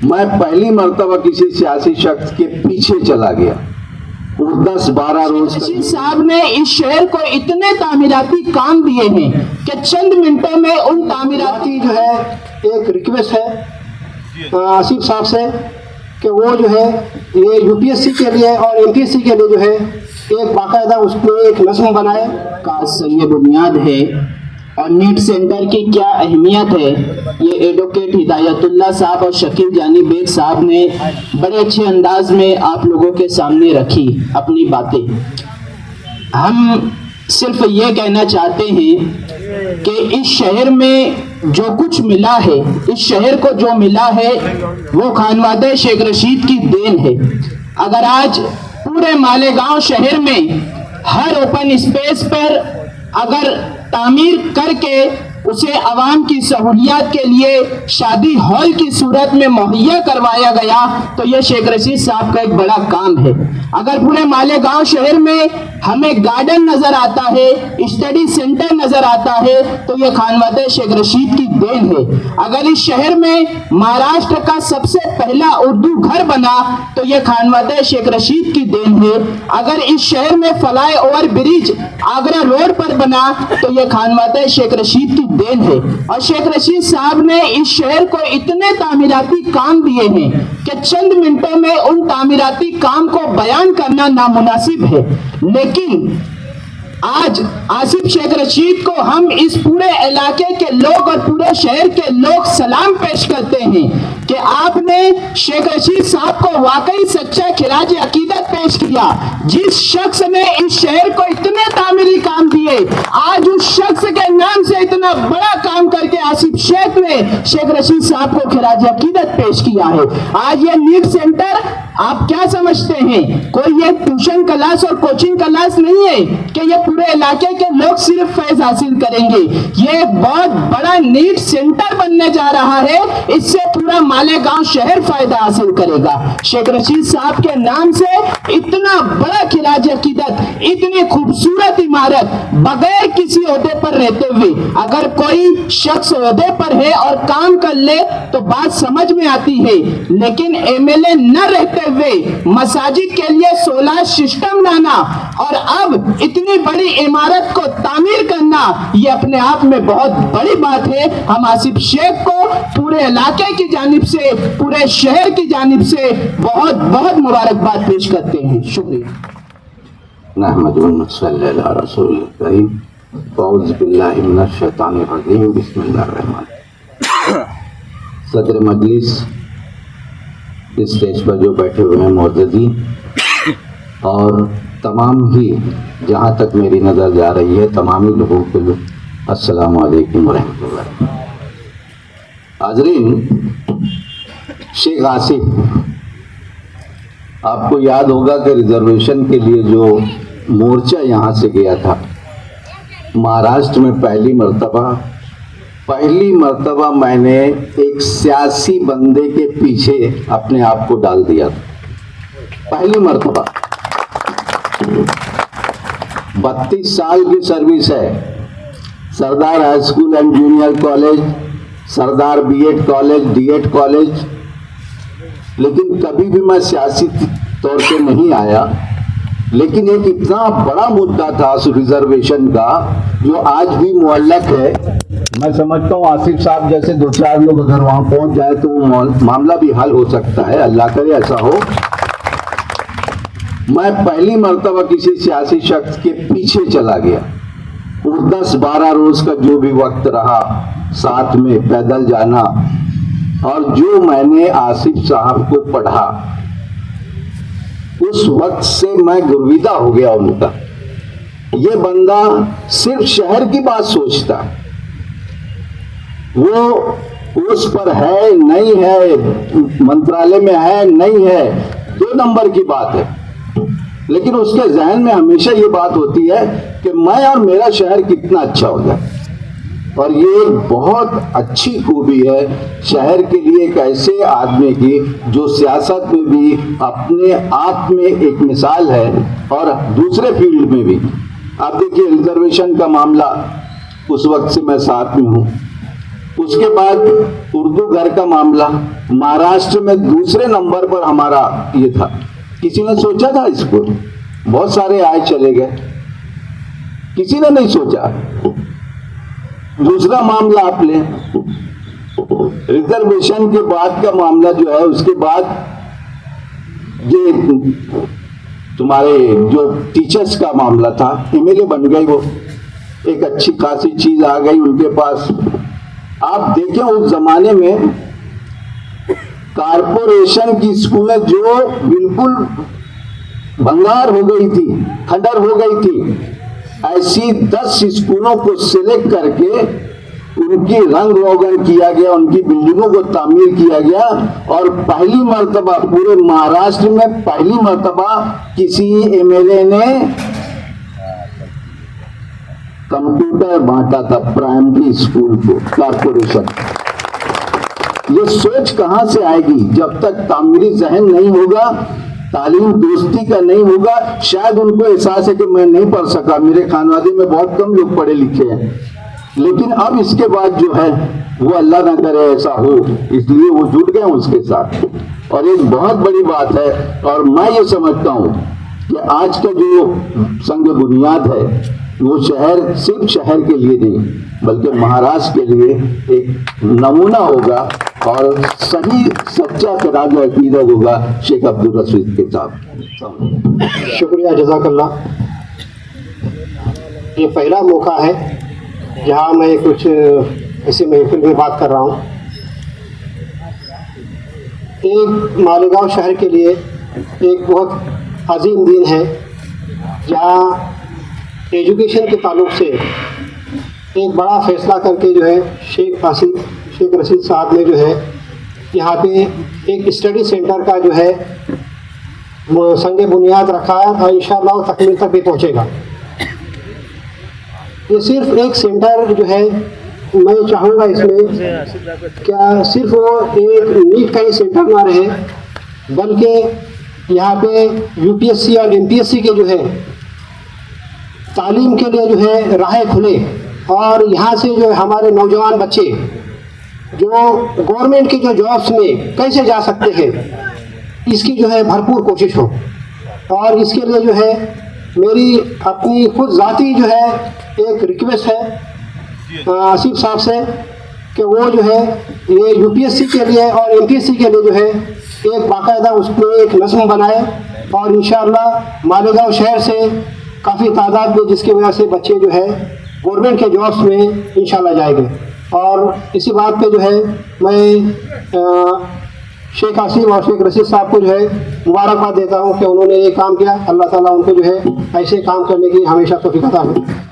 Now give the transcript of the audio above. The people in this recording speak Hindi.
मैं पहली मर्तबा किसी सियासी शख्स के पीछे चला गया और 10-12 रोज रशीद साहब ने इस शहर को इतने तामीराती काम दिए हैं कि चंद मिनटों में उन तामीराती जो है एक रिक्वेस्ट है आसिफ साहब से कि वो जो है ये यूपीएससी के लिए और एमपीएससी के लिए जो है एक बाकायदा उसको एक नस्म बनाए का ये बुनियाद है। और नीट सेंटर की क्या अहमियत है ये एडवोकेट हिदायतुल्लाह साहब और शकील जानी बेग साहब ने बड़े अच्छे अंदाज में आप लोगों के सामने रखी अपनी बातें। हम सिर्फ ये कहना चाहते हैं कि इस शहर में जो कुछ मिला है, इस शहर को जो मिला है वो खानवादे शेख रशीद की देन है। अगर आज पूरे मालेगांव शहर में हर ओपन स्पेस पर अगर तामीर करके उसे आवाम की सहूलियात के लिए शादी हॉल की सूरत में मुहैया करवाया गया तो यह शेख रशीद साहब का एक बड़ा काम है। अगर पूरे मालेगांव शहर में हमें गार्डन नजर आता है, स्टडी सेंटर नजर आता है तो यह खानवादे शेख रशीद की देन है। अगर इस शहर में महाराष्ट्र का सबसे पहला उर्दू घर बना तो यह खानवादे शेख रशीद की देन है। अगर इस शहर में fly over bridge Agra road पर बना तो यह खानवादे शेख रशीद की देन है। और शेख रशीद साहब ने इस शहर को इतने तामीराती काम दिए हैं कि चंद मिनटों में उन तामीराती काम को बयान करना नामुनासिब है। लेकिन आज आसिफ शेख रशीद को हम इस पूरे इलाके के लोग और पूरे शहर के लोग सलाम पेश करते हैं कि आपने शेख रशीद साहब को वाकई सच्चा खिराज अकीदत पेश किया। जिस शख्स ने इस शहर को इतने तामीरी काम दिए, आज उस शख्स के नाम से इतना बड़ा काम करके आसिफ शेख ने शेख रशीद साहब को खिराज अकीदत पेश किया है। आज ये नीट सेंटर आप क्या समझते हैं, कोई ये ट्यूशन क्लास और कोचिंग क्लास नहीं है कि ये पूरे इलाके के लोग सिर्फ फैज हासिल करेंगे। ये एक बहुत बड़ा नीट सेंटर बनने जा रहा है, इससे पूरा मालेगांव शहर फायदा हासिल करेगा। शेख रशीद साहब के नाम से इतना बड़ा खिराज अकीदत, इतनी खूबसूरत इमारत बगैर किसी ओहदे पर रहते हुए अगर कोई शख्स ओहदे पर है और काम कर ले तो बात समझ में आती है, लेकिन एमएलए न रहते हुए मसाजिद के लिए 16 सिस्टम लाना और अब इतनी बड़ी इमारत को तामीर करना, ये अपने आप में बहुत बड़ी बात है। हम आसिफ शेख को पूरे इलाके की जानिब से, पूरे शहर की जानिब से बहुत बहुत मुबारकबाद पेश करते हैं। शुक्रिया। सदर मजलिस, इस स्टेज पर जो बैठे हुए हैं मोअज़्ज़ज़ीन और तमाम ही जहाँ तक मेरी नज़र जा रही है तमाम ही लोगों को अस्सलामु अलैकुम वरहमतुल्लाह। हाज़रीन, शेख आसिफ, आपको याद होगा कि रिजर्वेशन के लिए जो मोर्चा यहाँ से गया था, महाराष्ट्र में पहली मर्तबा मैंने एक सियासी बंदे के पीछे अपने आप को डाल दिया था। पहली मर्तबा 32 साल की सर्विस है। Sardar high school and junior college, Sardar BEd college, DEd college, लेकिन कभी भी मैं सियासी तौर पे नहीं आया। लेकिन एक इतना बड़ा मुद्दा था रिजर्वेशन का जो आज भी मुअल्लक है। मैं समझता हूँ आसिफ साहब जैसे 2-4 लोग अगर वहां पहुंच जाए तो वो मामला भी हल हो सकता है, अल्लाह करे ऐसा हो। मैं पहली मर्तबा किसी सियासी शख्स के पीछे चला गया और 10-12 रोज का जो भी वक्त रहा साथ में पैदल जाना, और जो मैंने आसिफ साहब को पढ़ा उस वक्त से मैं गुरविदा हो गया उनका। ये बंदा सिर्फ शहर की बात सोचता, वो उस पर है नहीं है, मंत्रालय में है नहीं है, 2 नंबर की बात है। लेकिन उसके जहन में हमेशा ये बात होती है कि मैं और मेरा शहर कितना अच्छा हो जाए। और ये एक बहुत अच्छी खूबी है शहर के लिए एक ऐसे आदमी की जो सियासत में भी अपने आप में एक मिसाल है और दूसरे फील्ड में भी। आप देखिए रिजर्वेशन का मामला, उस वक्त से मैं साथ में हूँ। उसके बाद उर्दू घर का मामला महाराष्ट्र में दूसरे नंबर पर हमारा ये था। किसी ने सोचा था इसको? बहुत सारे आए चले गए, किसी ने नहीं सोचा। दूसरा मामला आप लें, रिजर्वेशन के बाद का मामला जो है, उसके बाद ये तुम्हारे जो टीचर्स का मामला था, एमएलए बन गई, वो एक अच्छी खासी चीज आ गई उनके पास। आप देखें उस जमाने में कारपोरेशन की स्कूलें जो बिल्कुल भंगार हो गई थी, खंडर हो गई थी, ऐसी 10 स्कूलों को सिलेक्ट करके उनकी रंग रोगन किया गया, उनकी बिल्डिंगों को तामीर किया गया और पहली मर्तबा पूरे महाराष्ट्र में पहली मर्तबा किसी एमएलए ने कंप्यूटर बांटा था प्राइमरी स्कूल को, कारपोरेशन। ये सोच कहां से आएगी जब तक तामीरी जहन नहीं होगा, तालीम दोस्ती का नहीं होगा। शायद उनको एहसास है कि मैं नहीं पढ़ सका, मेरे खानवादे में बहुत कम लोग पढ़े लिखे हैं, लेकिन अब इसके बाद जो है वो अल्लाह ना करे ऐसा हो, इसलिए वो जुट गए उसके साथ। और एक बहुत बड़ी बात है, और मैं ये समझता हूं कि आज का जो संग बुनियाद है वो शहर सिर्फ शहर के लिए नहीं बल्कि महाराष्ट्र के लिए एक नमूना होगा और सही सच्चा खिराज अकीदत होगा शेख अब्दुल रशीद के साथ। शुक्रिया, जज़ाकल्लाह। ये पहला मौका है जहाँ मैं कुछ ऐसी महफिल में बात कर रहा हूँ। एक मालेगांव शहर के लिए एक बहुत अजीम दिन है जहाँ एजुकेशन के ताल्लुक से एक बड़ा फैसला करके जो है शेख रशीद साहब ने जो है यहाँ पे एक स्टडी सेंटर का जो है संग बुनियाद रखा है और इंशाअल्लाह तकमील तक भी पहुँचेगा। ये सिर्फ एक सेंटर जो है, मैं चाहूँगा इसमें क्या सिर्फ वो एक नीट का ही सेंटर ना रहे बल्कि यहाँ पे यूपीएससी और एमपीएससी के जो है तालीम के लिए जो है राहें खुले और यहाँ से जो हमारे नौजवान बच्चे जो गवर्नमेंट की जो जॉब्स में कैसे जा सकते हैं, इसकी जो है भरपूर कोशिश हो। और इसके लिए जो है मेरी अपनी खुद ज़ाती जो है एक रिक्वेस्ट है आसिफ साहब से कि वो जो है ये यूपीएससी के लिए और एमपीएससी के लिए जो है एक बाकायदा उसमें एक नज़्म बनाए और इंशाअल्लाह मालेगांव शहर से काफ़ी तादाद में जिसकी वजह से बच्चे जो है गवर्नमेंट के जॉब्स में इंशाअल्लाह जाएंगे। और इसी बात पे जो है मैं शेख आसिफ और शेख रशीद साहब को जो है मुबारकबाद देता हूँ कि उन्होंने ये काम किया। अल्लाह ताला उनको जो है ऐसे काम करने की हमेशा तौफीक अता फरमाए।